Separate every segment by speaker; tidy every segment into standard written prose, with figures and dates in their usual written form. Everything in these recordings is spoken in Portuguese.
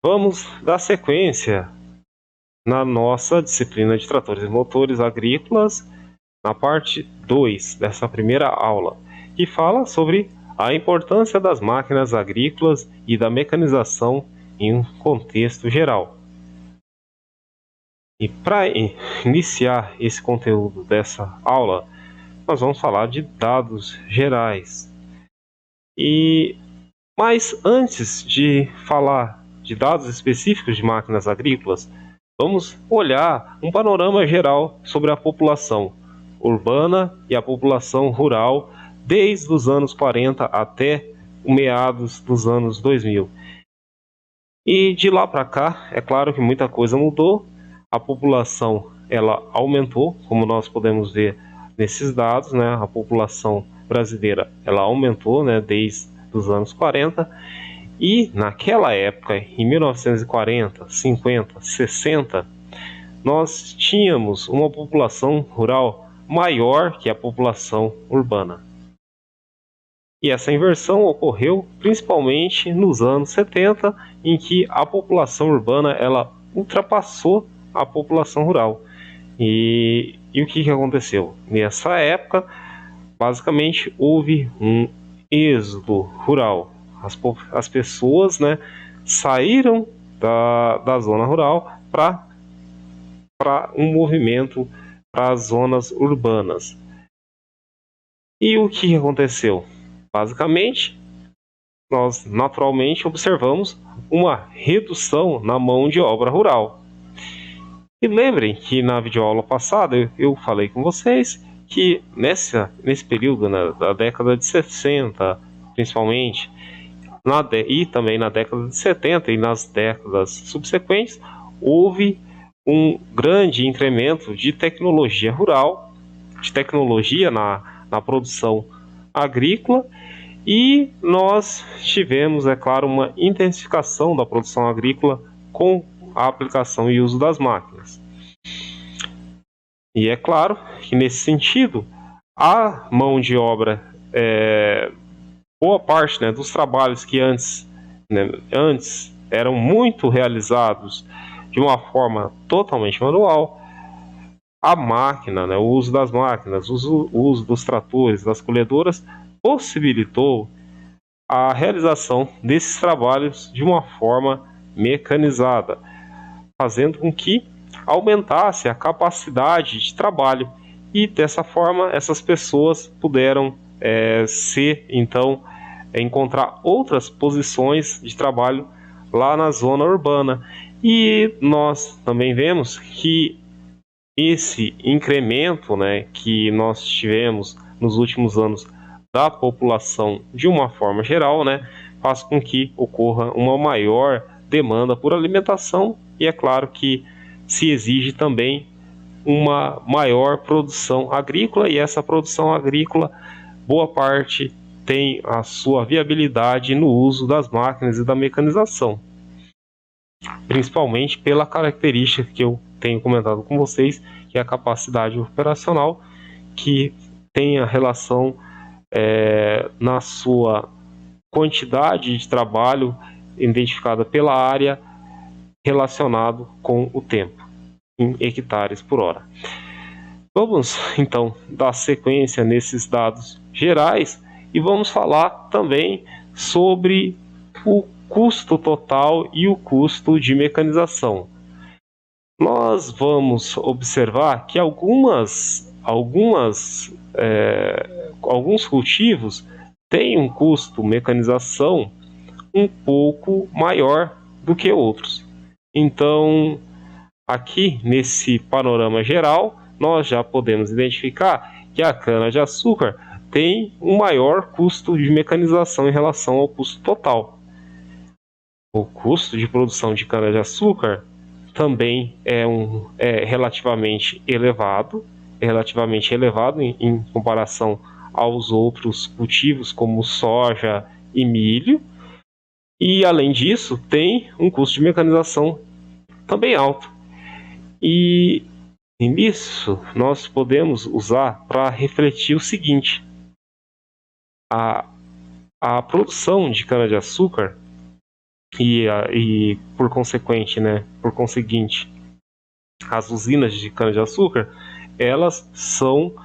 Speaker 1: Vamos dar sequência na nossa disciplina de tratores e motores agrícolas, na parte 2 dessa primeira aula, que fala sobre a importância das máquinas agrícolas e da mecanização em um contexto geral. E para iniciar esse conteúdo dessa aula, nós vamos falar de dados gerais. Mas antes de falar de dados específicos de máquinas agrícolas, vamos olhar um panorama geral sobre a população urbana e a população rural desde os anos 40 até meados dos anos 2000. E de lá para cá, é claro que muita coisa mudou. A população ela aumentou, como nós podemos ver nesses dados, né? A população brasileira ela aumentou, né, desde os anos 40. E naquela época, em 1940, 50, 60, nós tínhamos uma população rural maior que a população urbana. E essa inversão ocorreu principalmente nos anos 70, em que a população urbana ela ultrapassou a população rural. E o que aconteceu? Nessa época, basicamente, houve um êxodo rural. As pessoas, né, saíram da zona rural para um movimento para as zonas urbanas. E o que aconteceu? Basicamente, nós naturalmente observamos uma redução na mão de obra rural. E lembrem que na videoaula passada eu falei com vocês que nesse período, né, da década de 60, principalmente, e também na década de 70 e nas décadas subsequentes, houve um grande incremento de tecnologia rural, de tecnologia na produção agrícola, e nós tivemos, é claro, uma intensificação da produção agrícola com a aplicação e uso das máquinas. E é claro que nesse sentido, a mão de obra, boa parte, né, dos trabalhos que antes eram muito realizados de uma forma totalmente manual, a máquina, né, o uso das máquinas, o uso dos tratores, das colhedoras, possibilitou a realização desses trabalhos de uma forma mecanizada, fazendo com que aumentasse a capacidade de trabalho, e dessa forma essas pessoas puderam encontrar outras posições de trabalho lá na zona urbana. E nós também vemos que esse incremento, né, que nós tivemos nos últimos anos da população de uma forma geral, né, faz com que ocorra uma maior demanda por alimentação, e é claro que se exige também uma maior produção agrícola, e essa produção agrícola, boa parte tem a sua viabilidade no uso das máquinas e da mecanização, principalmente pela característica que eu tenho comentado com vocês, que é a capacidade operacional, que tem a relação na sua quantidade de trabalho identificada pela área relacionado com o tempo, em hectares por hora. Vamos então dar sequência nesses dados gerais e vamos falar também sobre o custo total e o custo de mecanização. Nós vamos observar que alguns cultivos têm um custo mecanização um pouco maior do que outros. Então, aqui nesse panorama geral, nós já podemos identificar que a cana-de-açúcar tem um maior custo de mecanização em relação ao custo total. O custo de produção de cana-de-açúcar também é relativamente elevado em comparação aos outros cultivos como soja e milho, e além disso tem um custo de mecanização também alto. E nisso nós podemos usar para refletir o seguinte: a produção de cana-de-açúcar e por conseguinte, as usinas de cana-de-açúcar, elas são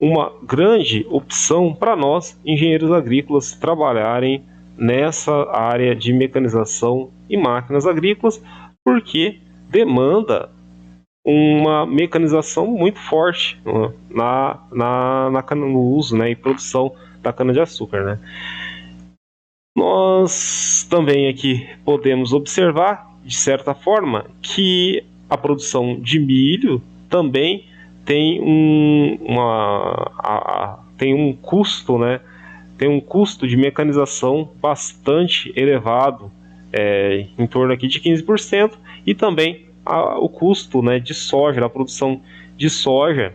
Speaker 1: uma grande opção para nós, engenheiros agrícolas, trabalharem nessa área de mecanização e máquinas agrícolas, porque demanda uma mecanização muito forte no uso, né, e produção da cana-de-açúcar, né. Nós também aqui podemos observar, de certa forma, que a produção de milho também tem um custo, né? Tem um custo de mecanização bastante elevado, em torno aqui de 15%, e também o custo, né, de soja, da produção de soja,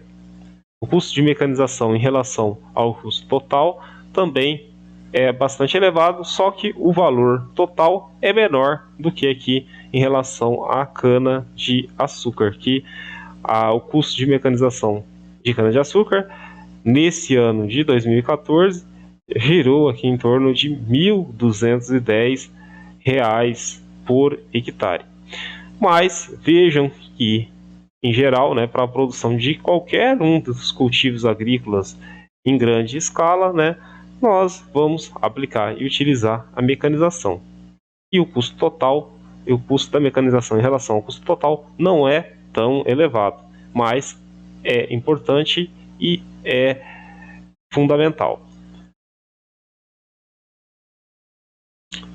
Speaker 1: o custo de mecanização em relação ao custo total também é bastante elevado, só que o valor total é menor do que aqui em relação à cana de açúcar, que o custo de mecanização de cana de açúcar nesse ano de 2014 girou aqui em torno de R$ 1.210 por hectare. Mas vejam que, em geral, né, para a produção de qualquer um dos cultivos agrícolas em grande escala, né, nós vamos aplicar e utilizar a mecanização. E o custo total, e o custo da mecanização em relação ao custo total não é tão elevado, mas é importante e é fundamental.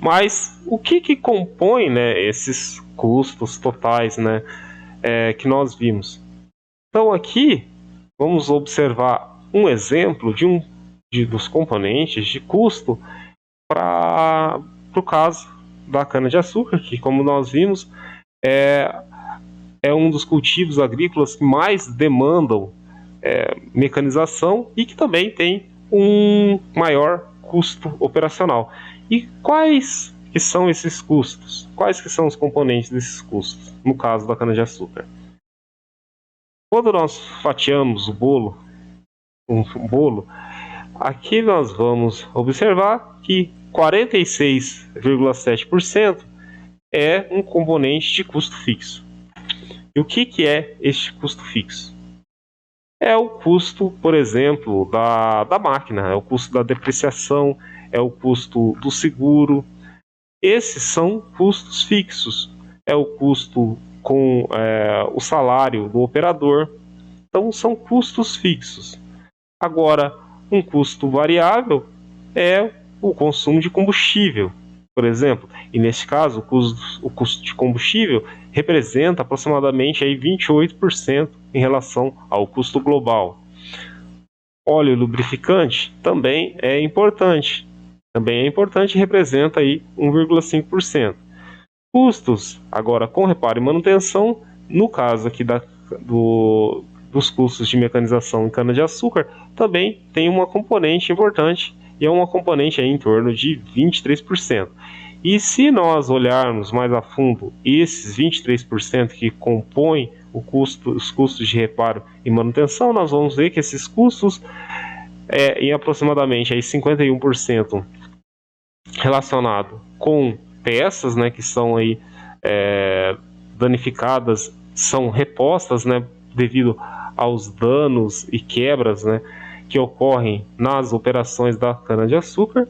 Speaker 1: Mas o que compõe, né, esses custos totais, né, que nós vimos? Então aqui vamos observar um exemplo dos componentes de custo para o caso da cana-de-açúcar, que, como nós vimos, é um dos cultivos agrícolas que mais demandam mecanização e que também tem um maior custo operacional. E quais que são esses custos? Quais que são os componentes desses custos, no caso da cana-de-açúcar? Quando nós fatiamos um bolo, aqui nós vamos observar que 46,7% é um componente de custo fixo. E o que é este custo fixo? É o custo, por exemplo, da máquina, é o custo da depreciação, é o custo do seguro. Esses são custos fixos. É o custo com o salário do operador. Então, são custos fixos. Agora, um custo variável é o consumo de combustível, por exemplo. E nesse caso, o custo de combustível representa aproximadamente aí 28% em relação ao custo global. Óleo lubrificante também é importante. Também é importante e representa aí 1,5%. Custos, agora com reparo e manutenção, no caso aqui dos custos de mecanização em cana-de-açúcar, também tem uma componente importante, e é uma componente aí em torno de 23%. E se nós olharmos mais a fundo esses 23% que compõem os custos de reparo e manutenção, nós vamos ver que esses custos em aproximadamente aí 51% relacionado com peças, né, que são aí danificadas, são repostas, né, devido aos danos e quebras, né, que ocorrem nas operações da cana-de-açúcar.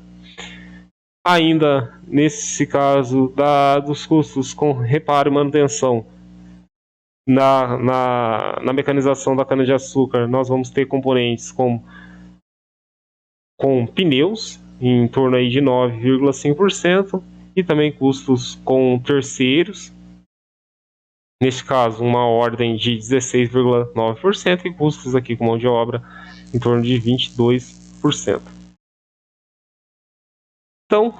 Speaker 1: Ainda nesse caso dos custos com reparo e manutenção na mecanização da cana-de-açúcar, nós vamos ter componentes com pneus em torno aí de 9,5%, e também custos com terceiros, nesse caso uma ordem de 16,9%, e custos aqui com mão de obra em torno de 22%. Então,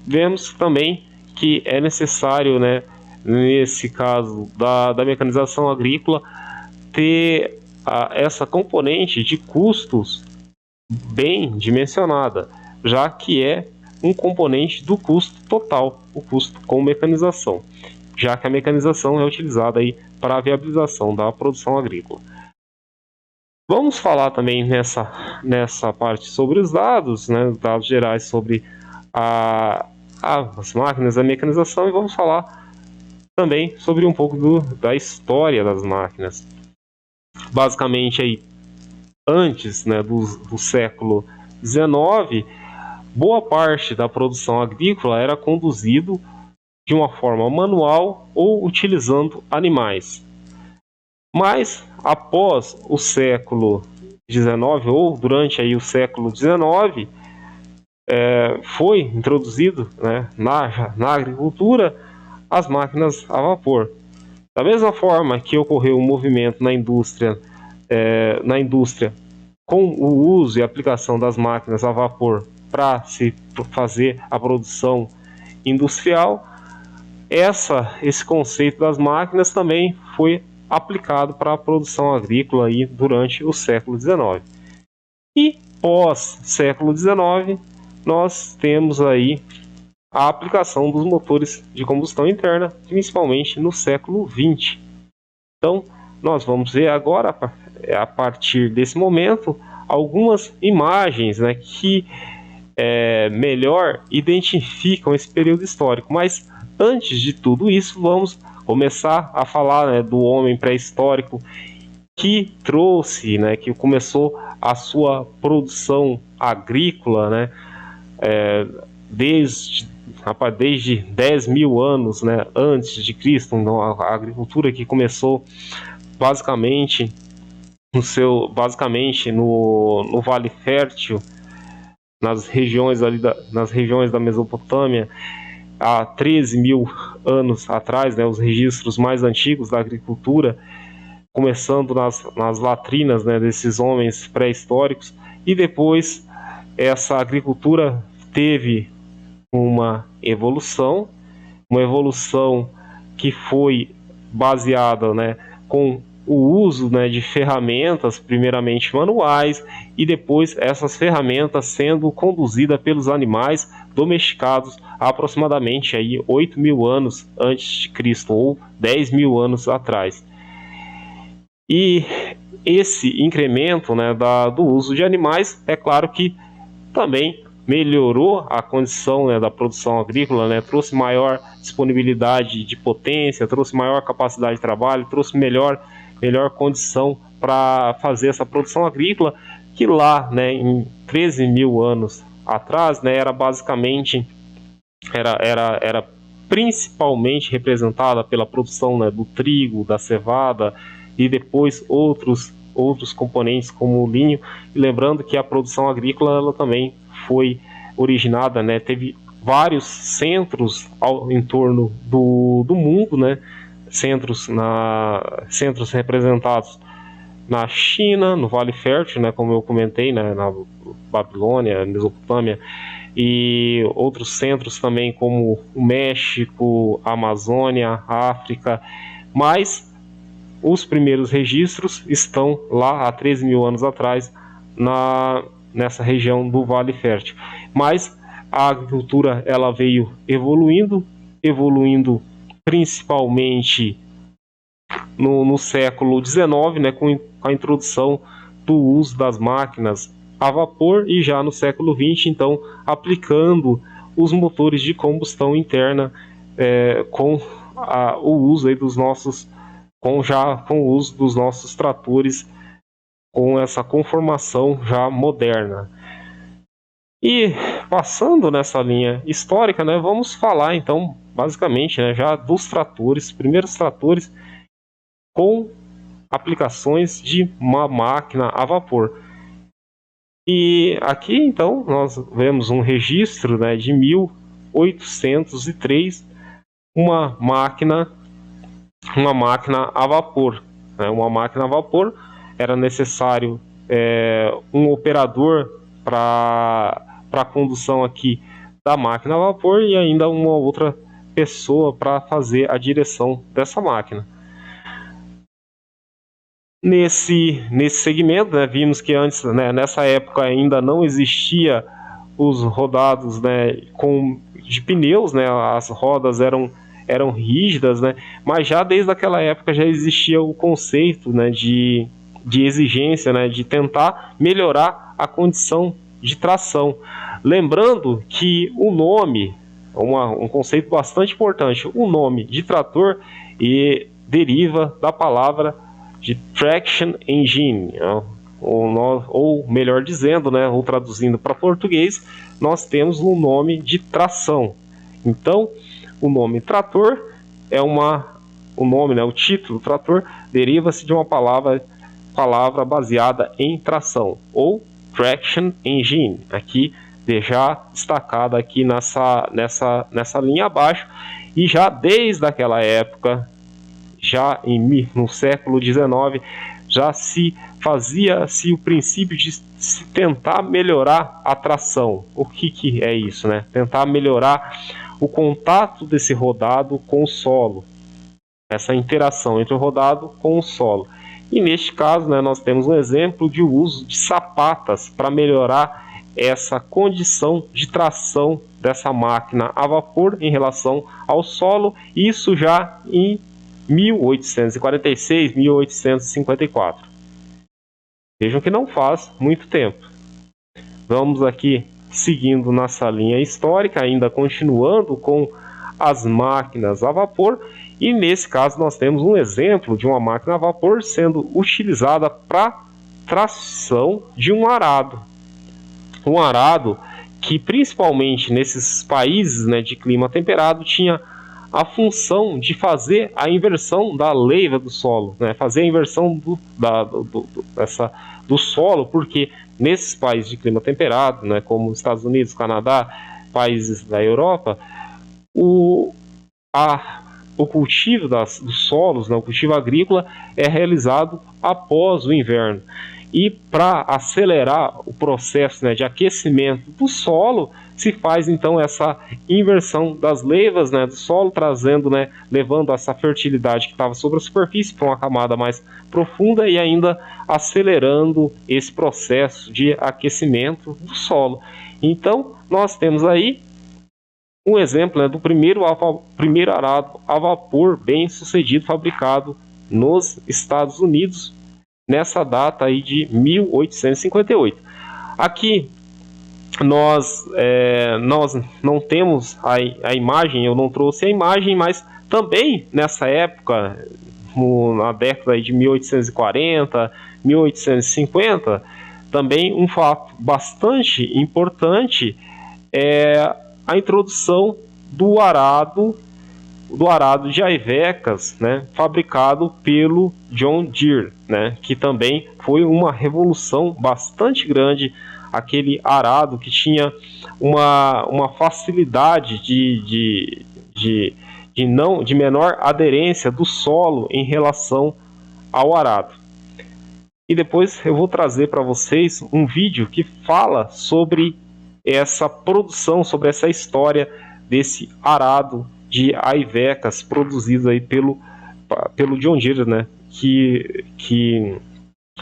Speaker 1: vemos também que é necessário, né, nesse caso da mecanização agrícola, ter essa componente de custos bem dimensionada, já que é um componente do custo total, o custo com mecanização, já que a mecanização é utilizada aí para a viabilização da produção agrícola. Vamos falar também nessa parte sobre os dados, né, dados gerais sobre as máquinas, a mecanização, e vamos falar também sobre um pouco da história das máquinas. Basicamente, aí, antes, né, do século XIX, boa parte da produção agrícola era conduzido de uma forma manual ou utilizando animais. Mas após o século XIX, ou durante aí o século XIX, foi introduzido, né, na agricultura as máquinas a vapor. Da mesma forma que ocorreu um movimento na indústria com o uso e aplicação das máquinas a vapor para se fazer a produção industrial, esse conceito das máquinas também foi aplicado para a produção agrícola aí durante o século XIX. E pós século XIX, nós temos aí a aplicação dos motores de combustão interna, principalmente no século XX. Então, nós vamos ver agora, a partir desse momento, algumas imagens, né, que melhor identificam esse período histórico. Mas antes de tudo isso, vamos começar a falar, né, do homem pré-histórico que trouxe, né, que começou a sua produção agrícola, né, desde 10 mil anos, né, antes de Cristo. Então, a agricultura que começou basicamente no Vale Fértil, nas regiões da Mesopotâmia, há 13 mil anos atrás, né, os registros mais antigos da agricultura, começando nas latrinas, né, desses homens pré-históricos, e depois essa agricultura teve uma evolução que foi baseada, né, com o uso, né, de ferramentas, primeiramente manuais, e depois essas ferramentas sendo conduzidas pelos animais domesticados aproximadamente aí 8 mil anos antes de Cristo, ou 10 mil anos atrás. E esse incremento, né, do uso de animais, é claro que também melhorou a condição, né, da produção agrícola, né, trouxe maior disponibilidade de potência, trouxe maior capacidade de trabalho, trouxe melhor condição para fazer essa produção agrícola, que lá, né, em 13 mil anos atrás, né, era basicamente era principalmente representada pela produção, né, do trigo, da cevada, e depois outros componentes como o linho. E lembrando que a produção agrícola ela também foi originada, né, teve vários centros em torno do mundo, né, centros representados na China, no Vale Fértil, né, como eu comentei, né, na Babilônia, Mesopotâmia, e outros centros também como o México, a Amazônia, a África. Mas os primeiros registros estão lá há 13 mil anos atrás, nessa região do Vale Fértil. Mas a agricultura ela veio evoluindo principalmente no século XIX, né, com a introdução do uso das máquinas a vapor, e já no século XX, então, aplicando os motores de combustão interna com o uso aí dos nossos com o uso dos nossos tratores, com essa conformação já moderna. E passando nessa linha histórica, né, vamos falar então basicamente, né, já dos tratores, primeiros tratores com aplicações de uma máquina a vapor. E aqui então nós vemos um registro, né, de 1803, uma máquina a vapor. Né? Uma máquina a vapor, era necessário um operador para a condução aqui da máquina a vapor, e ainda uma outra pessoa para fazer a direção dessa máquina. Nesse segmento, né, vimos que antes, né, nessa época ainda não existia os rodados, né, de pneus, né, as rodas eram rígidas, né, mas já desde aquela época já existia o conceito, né, de exigência, né, de tentar melhorar a condição de tração. Lembrando que o nome, um conceito bastante importante, o nome de trator deriva da palavra de traction engine, ou melhor dizendo, né, ou traduzindo para português, nós temos um nome de tração. Então, o nome trator o título trator deriva-se de uma palavra baseada em tração, ou traction engine, aqui já destacada aqui nessa linha abaixo, e já desde aquela época, no século XIX, já se fazia-se o princípio de se tentar melhorar a tração. O que é isso, né? Tentar melhorar o contato desse rodado com o solo, essa interação entre o rodado com o solo. E neste caso, né, nós temos um exemplo de uso de sapatas para melhorar essa condição de tração dessa máquina a vapor em relação ao solo, isso já em 1846, 1854. Vejam que não faz muito tempo. Vamos aqui seguindo nossa linha histórica, ainda continuando com as máquinas a vapor, e nesse caso nós temos um exemplo de uma máquina a vapor sendo utilizada para tração de um arado. Um arado que, principalmente nesses países, né, de clima temperado, tinha a função de fazer a inversão da leiva do solo, né, fazer a inversão do solo, porque nesses países de clima temperado, né, como Estados Unidos, Canadá, países da Europa, o cultivo dos solos, né, o cultivo agrícola é realizado após o inverno. E para acelerar o processo, né, de aquecimento do solo, se faz então essa inversão das leivas, né, do solo, levando essa fertilidade que estava sobre a superfície para uma camada mais profunda e ainda acelerando esse processo de aquecimento do solo. Então, nós temos aí um exemplo, né, do primeiro arado a vapor bem sucedido fabricado nos Estados Unidos, nessa data aí de 1858. Aqui nós não temos a imagem, eu não trouxe a imagem, mas também nessa época, na década aí de 1840, 1850, também um fato bastante importante é a introdução do arado de Aivecas, né, fabricado pelo John Deere, né, que também foi uma revolução bastante grande, aquele arado que tinha uma facilidade de menor aderência do solo em relação ao arado. E depois eu vou trazer para vocês um vídeo que fala sobre essa produção, sobre essa história desse arado de Aivecas produzido aí pelo John Deere, né, que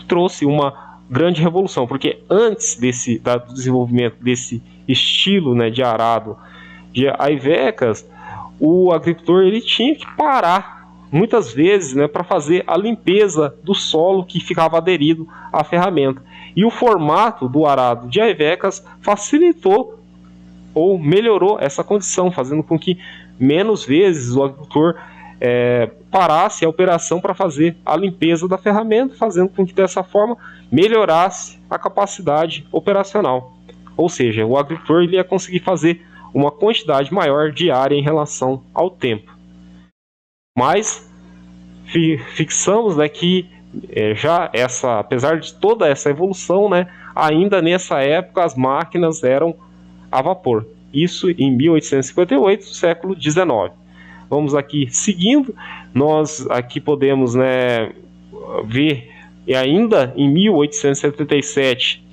Speaker 1: trouxe uma grande revolução, porque antes do desenvolvimento desse estilo, né, de arado de Aivecas, o agricultor ele tinha que parar muitas vezes, né, para fazer a limpeza do solo que ficava aderido à ferramenta. E o formato do arado de Aivecas facilitou ou melhorou essa condição, fazendo com que menos vezes o agricultor parasse a operação para fazer a limpeza da ferramenta, fazendo com que dessa forma melhorasse a capacidade operacional. Ou seja, o agricultor ele ia conseguir fazer uma quantidade maior de área em relação ao tempo. Mas fixamos, né, que apesar de toda essa evolução, né, ainda nessa época as máquinas eram a vapor. Isso em 1858, século XIX. Vamos aqui seguindo, nós aqui podemos, né, ver, e ainda em 1877,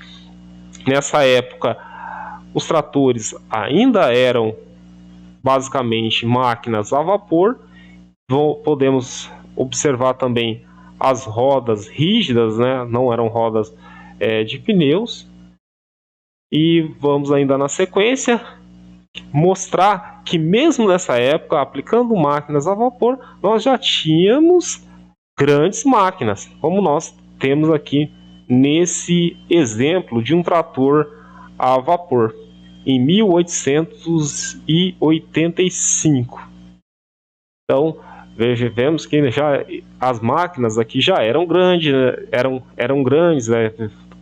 Speaker 1: nessa época, os tratores ainda eram basicamente máquinas a vapor. Podemos observar também as rodas rígidas, né, não eram rodas de pneus. E vamos ainda na sequência mostrar que mesmo nessa época, aplicando máquinas a vapor, nós já tínhamos grandes máquinas, como nós temos aqui nesse exemplo de um trator a vapor em 1885. Então, vemos que já as máquinas aqui já eram grandes, né? eram grandes, né?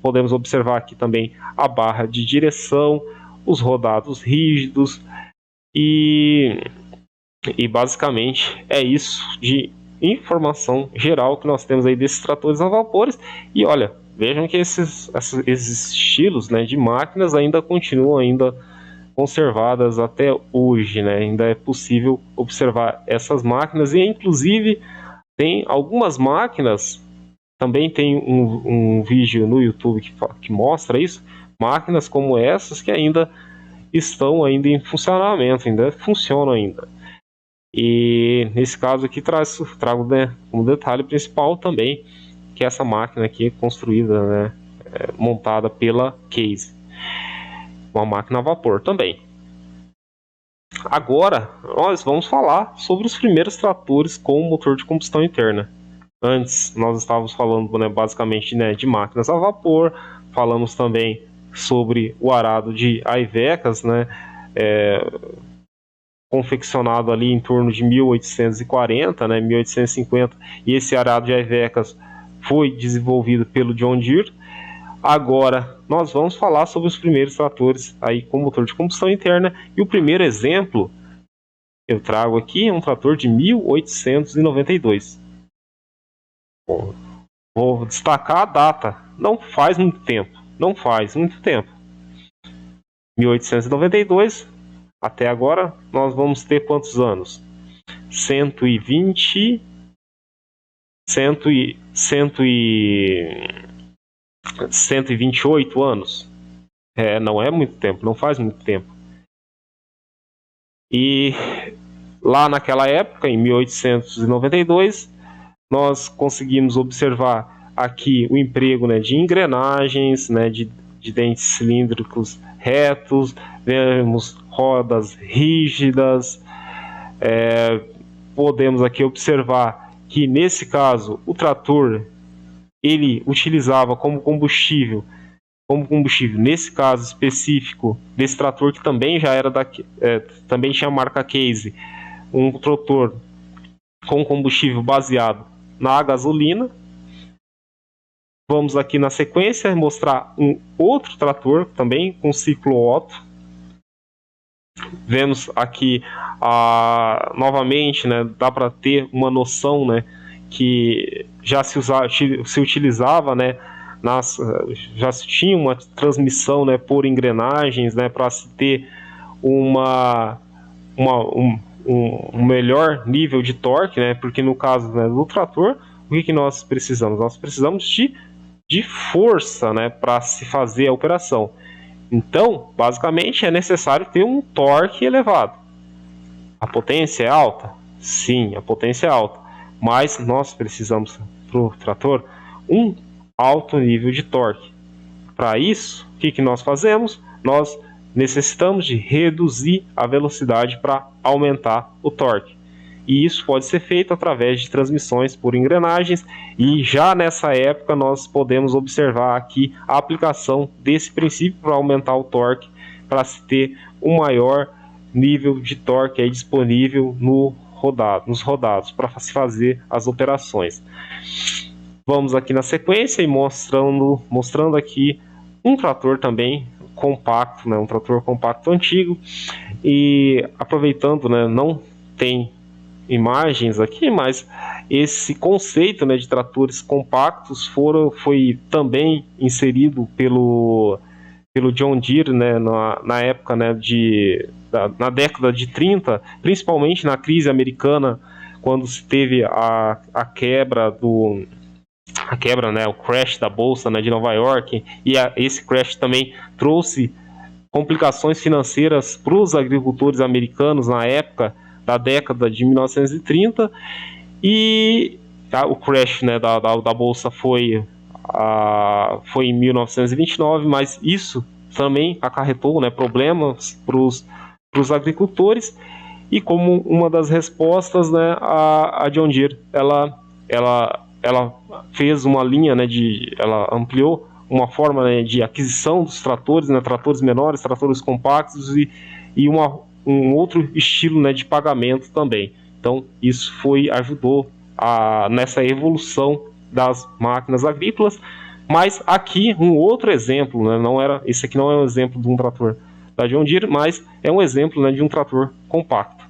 Speaker 1: Podemos observar aqui também a barra de direção, os rodados rígidos e basicamente é isso de informação geral que nós temos aí desses tratores a vapores. E olha, vejam que esses estilos, né, de máquinas ainda continuam conservadas até hoje, né? Ainda é possível observar essas máquinas e inclusive tem algumas máquinas, também tem um vídeo no YouTube que mostra isso, máquinas como essas que ainda estão em funcionamento, ainda funcionam ainda. E nesse caso aqui trago, né, como detalhe principal também que essa máquina aqui é construída, né, montada pela Case, uma máquina a vapor também. Agora nós vamos falar sobre os primeiros tratores com motor de combustão interna. Antes nós estávamos falando, né, basicamente, né, de máquinas a vapor, falamos também sobre o arado de Aivecas, né, confeccionado ali em torno de 1840, né, 1850, e esse arado de Aivecas foi desenvolvido pelo John Deere. Agora nós vamos falar sobre os primeiros tratores aí com motor de combustão interna, e o primeiro exemplo eu trago aqui é um trator de 1892. Bom, vou destacar a data, não faz muito tempo. 1892, até agora nós vamos ter quantos anos? 128 anos. Não é muito tempo, não faz muito tempo. E lá naquela época, em 1892, nós conseguimos observar aqui o emprego, né, de engrenagens, né, de dentes cilíndricos retos, vemos rodas rígidas. Podemos aqui observar que nesse caso o trator ele utilizava como combustível, nesse caso específico desse trator, que também já era também tinha a marca Case, um trator com combustível baseado na gasolina. Vamos aqui na sequência mostrar um outro trator também com ciclo Otto. Vemos aqui novamente, né, dá para ter uma noção, né, que já se utilizava, né, já se tinha uma transmissão, né, por engrenagens, né, para se ter um melhor nível de torque, né, porque no caso, né, do trator, o que nós precisamos? Nós precisamos de força, né, para se fazer a operação. Então, basicamente, é necessário ter um torque elevado. A potência é alta? Sim, a potência é alta. Mas nós precisamos, para o trator, um alto nível de torque. Para isso, o que nós fazemos? Nós necessitamos de reduzir a velocidade para aumentar o torque. E isso pode ser feito através de transmissões por engrenagens, e já nessa época nós podemos observar aqui a aplicação desse princípio para aumentar o torque, para se ter um maior nível de torque aí disponível nos rodados, para se fazer as operações. Vamos aqui na sequência e mostrando aqui um trator também compacto, né, um trator compacto antigo, e aproveitando, né, não tem imagens aqui, mas esse conceito, né, de tratores compactos foi também inserido pelo John Deere, né, na época, né, na década de 30, principalmente na crise americana, quando se teve a quebra, né, o crash da bolsa, né, de Nova York, e esse crash também trouxe complicações financeiras para os agricultores americanos na época da década de 1930, e o crash, né, da bolsa foi em 1929, mas isso também acarretou, né, problemas para os agricultores, e como uma das respostas, né, a John Deere ela fez uma linha, né, ela ampliou uma forma, né, de aquisição dos tratores, né, tratores menores, tratores compactos e um outro estilo, né, de pagamento também. Então isso ajudou nessa evolução das máquinas agrícolas. Mas aqui um outro exemplo, né, esse aqui não é um exemplo de um trator da John Deere, mas é um exemplo, né, de um trator compacto.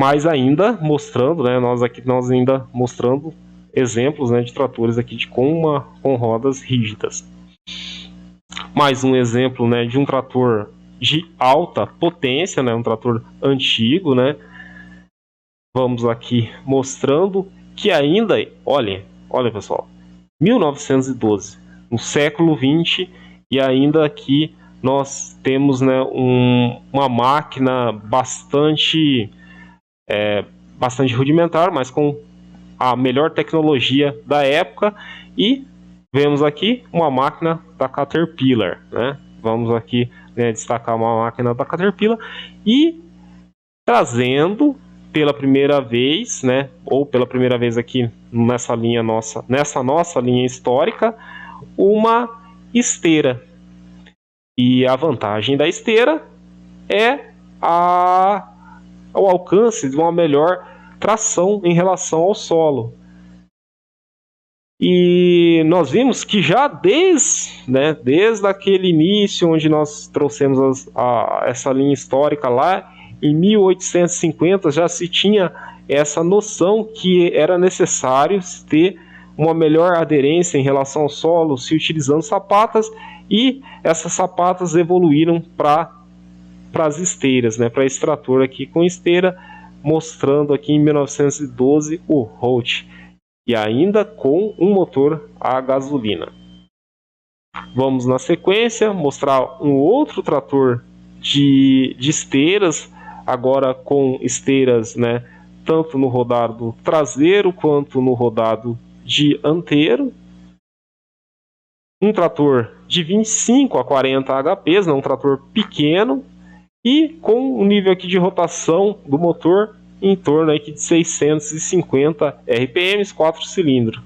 Speaker 1: Mas ainda mostrando, né, nós ainda mostrando exemplos, né, de tratores aqui com rodas rígidas. Mais um exemplo, né, de um trator de alta potência, né, um trator antigo, né. Vamos aqui mostrando que ainda, olha pessoal, 1912, no século 20, e ainda aqui nós temos, né, uma máquina bastante rudimentar, mas com a melhor tecnologia da época. E vemos aqui uma máquina da Caterpillar, né? Vamos aqui, né, destacar uma máquina da Caterpillar e trazendo pela primeira vez, né, ou pela primeira vez aqui nessa nossa linha histórica, uma esteira. E a vantagem da esteira é o alcance de uma melhor tração em relação ao solo. E nós vimos que já desde aquele início onde nós trouxemos essa linha histórica lá, em 1850 já se tinha essa noção que era necessário ter uma melhor aderência em relação ao solo, se utilizando sapatas, e essas sapatas evoluíram para as esteiras, né, para esse trator aqui com esteira, mostrando aqui em 1912 o Holt, e ainda com um motor a gasolina. Vamos na sequência mostrar um outro trator de esteiras, agora com esteiras, né, tanto no rodado traseiro quanto no rodado dianteiro. Um trator de 25 a 40 HPs, né, um trator pequeno, e com um nível aqui de rotação do motor em torno aqui de 650 RPMs, 4 cilindros.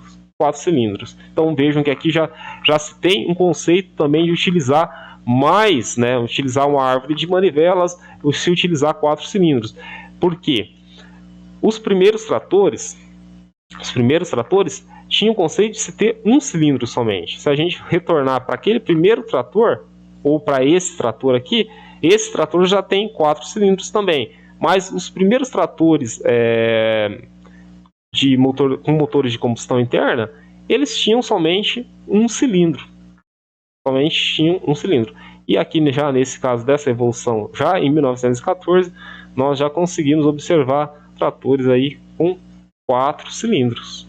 Speaker 1: Então vejam que aqui já se tem um conceito também de utilizar mais, né, utilizar uma árvore de manivelas, se utilizar 4 cilindros. Por quê? Os primeiros tratores tinham o conceito de se ter um cilindro somente. Se a gente retornar para aquele primeiro trator, ou para esse trator aqui, esse trator já tem 4 cilindros também. Mas os primeiros tratores com motores de combustão interna, eles tinham somente um cilindro. E aqui, já nesse caso dessa evolução, já em 1914, nós já conseguimos observar tratores aí com 4 cilindros.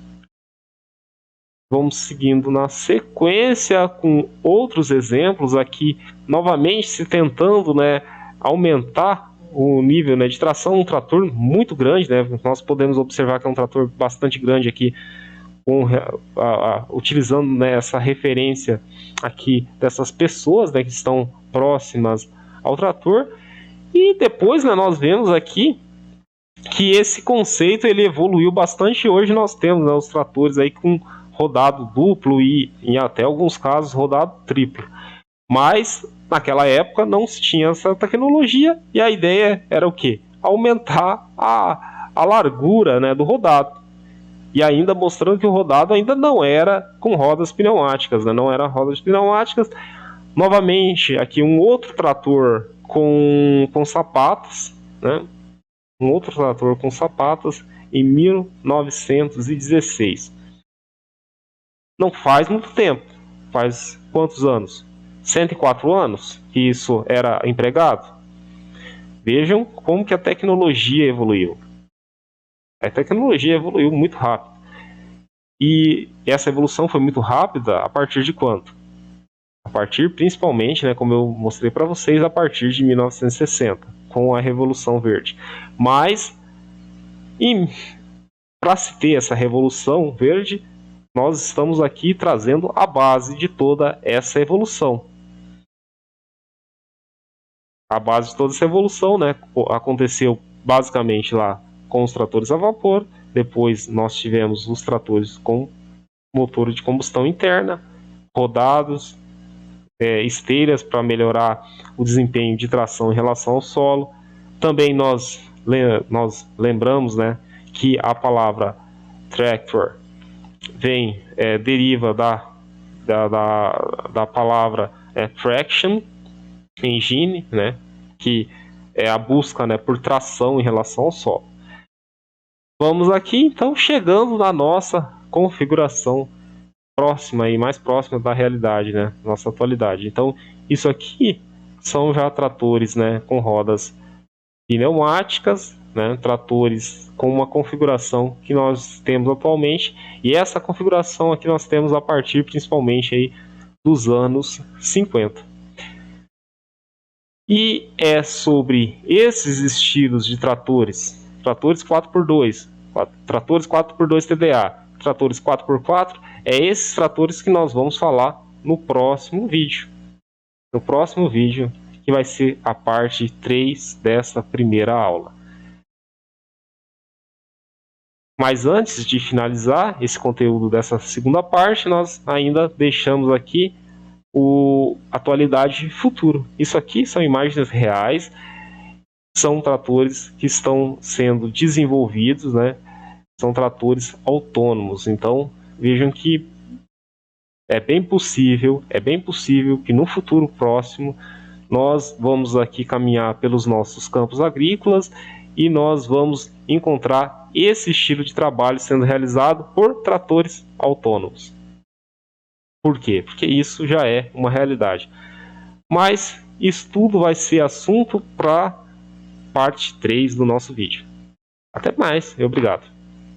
Speaker 1: Vamos seguindo na sequência com outros exemplos aqui, novamente se tentando, né, aumentar o nível, né, de tração. Um trator muito grande, né, nós podemos observar que é um trator bastante grande aqui, utilizando, né, essa referência aqui dessas pessoas, né, que estão próximas ao trator. E depois, né, nós vemos aqui que esse conceito ele evoluiu bastante. Hoje nós temos, né, os tratores aí com rodado duplo e em até alguns casos rodado triplo. Mas naquela época não se tinha essa tecnologia, e a ideia era o quê? Aumentar a largura, né, do rodado. E ainda mostrando que o rodado ainda não era com rodas pneumáticas, né? Não era rodas pneumáticas. Novamente, aqui um outro trator com sapatas, né? Um outro trator com sapatas em 1916. Não faz muito tempo. Faz quantos anos? 104 anos que isso era empregado. Vejam como que a tecnologia evoluiu. A tecnologia evoluiu muito rápido. E essa evolução foi muito rápida a partir de quando? A partir, principalmente, né, como eu mostrei para vocês, a partir de 1960, com a Revolução Verde. Mas, para se ter essa Revolução Verde, nós estamos aqui trazendo a base de toda essa evolução. A base de toda essa evolução, né, aconteceu basicamente lá com os tratores a vapor. Depois nós tivemos os tratores com motor de combustão interna, rodados, esteiras para melhorar o desempenho de tração em relação ao solo. Também nós lembramos, né, que a palavra tractor deriva da palavra traction engine, né, que é a busca, né, por tração em relação ao solo. Vamos aqui então chegando na nossa configuração próxima e mais próxima da realidade, né, nossa atualidade. Então isso aqui são já tratores, né, com rodas pneumáticas, né, tratores com uma configuração que nós temos atualmente, e essa configuração aqui nós temos a partir principalmente aí dos anos 50. E é sobre esses estilos de tratores 4x2, tratores 4x2 TDA, tratores 4x4, esses tratores que nós vamos falar no próximo vídeo. No próximo vídeo, que vai ser a parte 3 dessa primeira aula. Mas antes de finalizar esse conteúdo dessa segunda parte, nós ainda deixamos aqui o atualidade e futuro. Isso aqui são imagens reais, são tratores que estão sendo desenvolvidos, né? São tratores autônomos. Então vejam que é bem possível que no futuro próximo nós vamos aqui caminhar pelos nossos campos agrícolas e nós vamos encontrar esse estilo de trabalho sendo realizado por tratores autônomos. Por quê? Porque isso já é uma realidade. Mas isso tudo vai ser assunto para parte 3 do nosso vídeo. Até mais e obrigado.